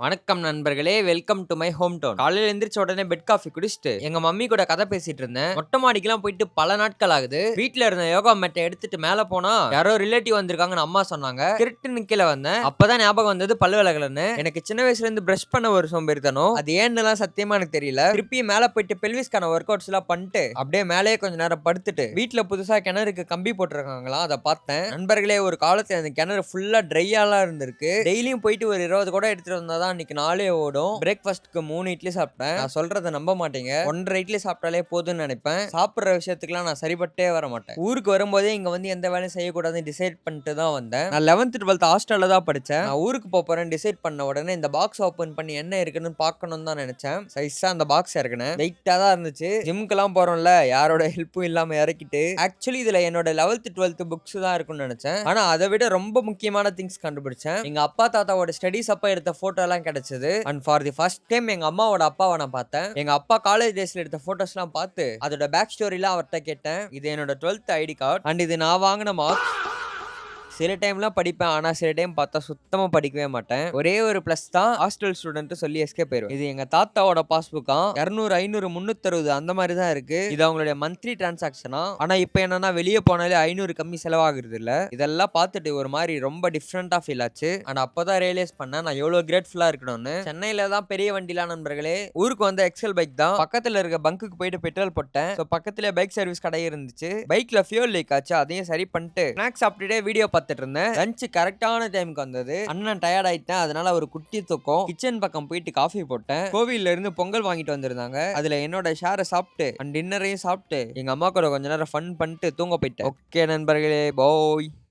வணக்கம் நண்பர்களே, welcome to my home town. காலையில எந்திரிச்ச உடனே பெட் காஃபி குடிச்சிட்டு எங்க மம்மி கூட கதை பேசிட்டு இருந்தேன். மொட்டை மாடிக்கெல்லாம் போயிட்டு பல நாட்கள் ஆகுது. வீட்ல இருந்த யோகா மேட்டை எடுத்துட்டு மேல போனா யாரோ ரிலேட்டிவ் வந்திருக்காங்கன்னு அம்மா சொன்னாங்க. கிரிட்டு கீழே வந்தேன். அப்பதான் ஞாபகம் வந்தது பல்லு விலகலன்னு. எனக்கு சின்ன வயசுல இருந்து பிரஷ் பண்ண ஒரு சோம்பேறித்தனம். அது ஏன்னு சத்தியமா எனக்கு தெரியல. திருப்பி மேல போயிட்டு பெல்விஸ்கான ஒர்க் அவுட்ஸ் எல்லாம் பண்ணிட்டு அப்படியே மேலேயே கொஞ்ச நேரம் படுத்துட்டு வீட்டுல புதுசா கிணறுக்கு கம்பி போட்டிருக்காங்களா, அதை பார்த்தேன். நண்பர்களே, ஒரு காலத்துல அந்த கிணறு ஃபுல்லா ட்ரையாலாம் இருந்திருக்கு. டெய்லியும் போயிட்டு ஒரு 20 கூட எடுத்துட்டு வந்தாதான் அன்னைக்கு நாளே ஓடும். பிரேக்ஃபாஸ்ட்க்கு 3 இட்லி சாப்பிட்டேன். நான் சொல்றதை நம்ப மாட்டீங்க. 1.5 இட்லி சாப்பிட்டாலே போதும்னு நினைப்பேன். சாப்பிடுற விஷயத்துக்குலாம் நான் சரிபட்டே வர மாட்டேன். ஊருக்கு வரும்போதே இங்க வந்து எந்த வேலையும் செய்யக்கூடாதுன்னு டிசைட் பண்ணிட்டு தான் வந்தேன். நான் 11th 12th ஹாஸ்டல்ல தான் படிச்சேன். நான் ஊருக்கு போறேன் டிசைட் பண்ண உடனே இந்த பாக்ஸ் ஓபன் பண்ணி என்ன இருக்குன்னு பார்க்கணும்னு தான் நினைச்சேன். சைஸா அந்த பாக்ஸ் இறக்குனேன். வெயிட்டா தான் இருந்துச்சு. ஜிம்முக்கெல்லாம் போறோம்ல, யாரோட ஹெல்ப்பும் இல்லாம இறக்கிட்டு ஆக்சுவலி இதுல என்னோட 11th 12th புக்ஸ் தான் இருக்கும்னு நினைச்சேன். ஆனா அதை விட ரொம்ப முக்கியமான திங்ஸ் கண்டுபிடிச்சேன். எங்க அப்பா தாத்தாவோட ஸ்டடிஸ் அப்ப எடுத்த போட்டோ எல்லாம் கிடைச்சது. And for the first time எங்க அம்மாவோட அப்பாவை நான் பார்த்தேன். எங்க அப்பா காலேஜ் டேஸ்ல எடுத்த போட்டோஸ் எல்லாம் பார்த்து அதோட பேக் ஸ்டோரிலாம் அவர்கிட்ட கேட்டேன். இது என்னோட 12th ஐடி கார்டு அண்ட் இது நான் வாங்கின மார்க்ஸ். சில டைம்லாம் படிப்பேன், ஆனா சில டைம் பார்த்தா சுத்தமா படிக்கவே மாட்டேன். ஒரே ஒரு பிளஸ் தான், ஹாஸ்டல் ஸ்டூடெண்ட் சொல்லி எஸ்கேப் போயிடும். இது எங்க தாத்தாவோட பாஸ்புக்கா. 200 500 360 அந்த மாதிரி தான் இருக்கு. இது அவங்களுடைய மந்த்லி டிரான்சாக்ஷனா. ஆனா இப்போ என்னன்னா வெளியே போனாலே 500 கம்மி செலவாகுறது இல்ல. இதெல்லாம் பார்த்துட்டு ஒரு மாதிரி ரொம்ப டிஃப்ரெண்டா ஃபீல் ஆச்சு. ஆனா அப்பதான் ரியலைஸ் பண்ணேன் நான் எவ்வளவு கிரேட்ஃபுல்லா இருக்கணும்னு. சென்னையில தான் பெரிய வண்டிலாம் நண்பர்களே. ஊருக்கு வந்த எக்ஸல் பைக் தான். பக்கத்துல இருக்க பங்குக்கு போயிட்டு பெட்ரோல் போட்டேன். பக்கத்துல பைக் சர்வீஸ் கடை இருந்துச்சு. பைக்ல ஃபியூல் லீக் ஆச்சு, அதையும் சரி பண்ணிட்டு ஸ்நாக்ஸ் சாப்பிட்டுட்டே வீடியோ பார்த்துட்டு இருந்தேன். லஞ்ச் கரெக்டான டைமுக்கு வந்தது. அண்ணன் டயர்ட் ஆயிட்டேன், அதனால ஒரு குட்டி தூக்கம். கிச்சன் பக்கம் போயிட்டு காஃபி போட்டேன். கோவில்ல இருந்து பொங்கல் வாங்கிட்டு வந்திருந்தாங்க. அதுல என்னோட ஷேரை சாப்பிட்டு டின்னரையும் சாப்பிட்டு எங்க அம்மா கூட கொஞ்ச நேரம் ஃபன் பண்ணிட்டு தூங்க போயிட்டேன். ஓகே நண்பர்களே, பாய்.